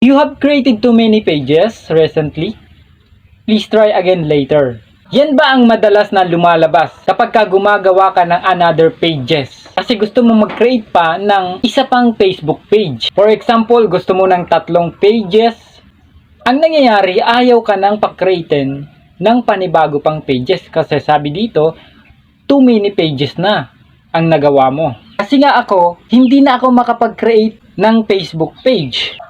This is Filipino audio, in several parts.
You have created too many pages recently? Please try again later. Yan ba ang madalas na lumalabas kapag gumagawa ka ng another pages? Kasi gusto mo mag-create pa ng isa pang Facebook page. For example, gusto mo ng 3 pages. Ang nangyayari, ayaw ka nang pa-createin ng panibago pang pages. Kasi sabi dito, too many pages na ang nagawa mo. Kasi nga ako, hindi na ako makapag-create ng Facebook page.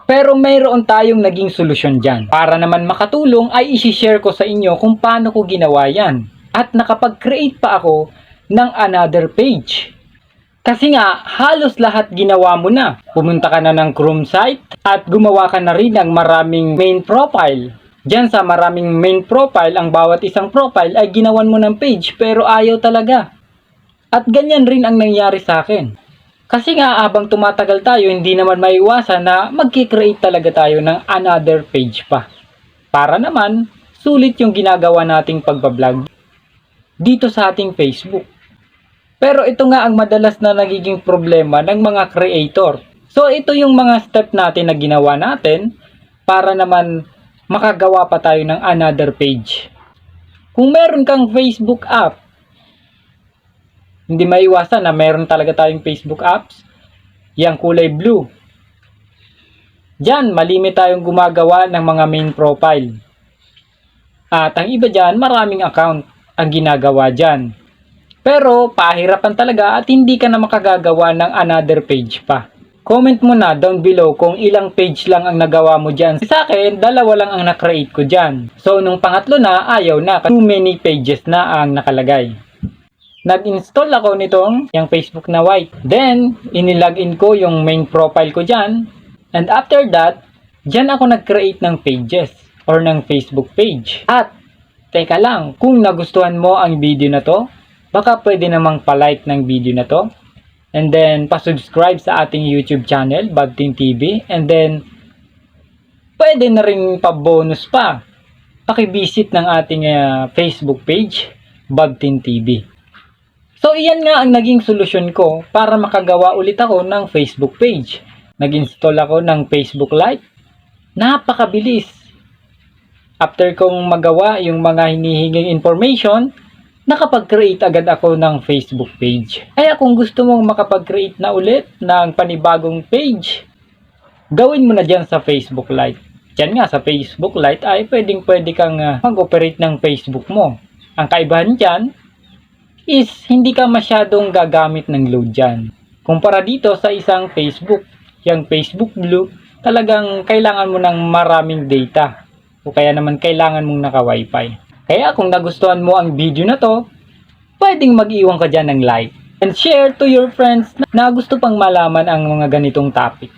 Pero mayroon tayong naging solusyon dyan. Para naman makatulong ay isi-share ko sa inyo kung paano ko ginawa yan. At nakapag-create pa ako ng another page. Kasi nga, halos lahat ginawa mo na. Pumunta ka na ng Chrome site at gumawa ka na rin ng maraming main profile. Diyan sa maraming main profile, ang bawat isang profile ay ginawan mo ng page pero ayaw talaga. At ganyan rin ang nangyari sa akin. Kasi nga habang tumatagal tayo, hindi naman maiwasan na magki-create talaga tayo ng another page pa. Para naman, sulit yung ginagawa nating pagbablog dito sa ating Facebook. Pero ito nga ang madalas na nagiging problema ng mga creator. So ito yung mga step natin na ginawa natin para naman makagawa pa tayo ng another page. Kung meron kang Facebook app, hindi maiwasan na meron talaga tayong Facebook apps. Yang kulay blue. Diyan, malimit tayong gumagawa ng mga main profile. At ang iba dyan, maraming account ang ginagawa dyan. Pero, pahirapan talaga at hindi ka na makagagawa ng another page pa. Comment mo na down below kung ilang page lang ang nagawa mo dyan. Sa akin, 2 lang ang na-create ko dyan. So, nung pangatlo na, ayaw na. Too many pages na ang nakalagay. Nag-install ako nitong yung Facebook na white. Then, inilagin ko yung main profile ko dyan. And after that, dyan ako nag-create ng pages or ng Facebook page. At, teka lang, kung nagustuhan mo ang video na to, baka pwede namang palike ng video na to. And then, pasubscribe sa ating YouTube channel, Babtin TV. And then, pwede na rin pa-bonus pa. Paki-visit ng ating Facebook page, Babtin TV. So, iyan nga ang naging solusyon ko para makagawa ulit ako ng Facebook page. Nag-install ako ng Facebook Lite. Napakabilis. After kong magawa yung mga hinihinging information, nakapag-create agad ako ng Facebook page. Kaya kung gusto mong makapag-create na ulit ng panibagong page, gawin mo na dyan sa Facebook Lite. Dyan nga sa Facebook Lite ay pwede kang mag-operate ng Facebook mo. Ang kaibahan dyan is hindi ka masyadong gagamit ng load dyan. Kumpara dito sa isang Facebook, yung Facebook Blue, talagang kailangan mo ng maraming data o kaya naman kailangan mong naka-wifi. Kaya kung nagustuhan mo ang video na to, pwedeng mag-iwan ka dyan ng like and share to your friends na gusto pang malaman ang mga ganitong topic.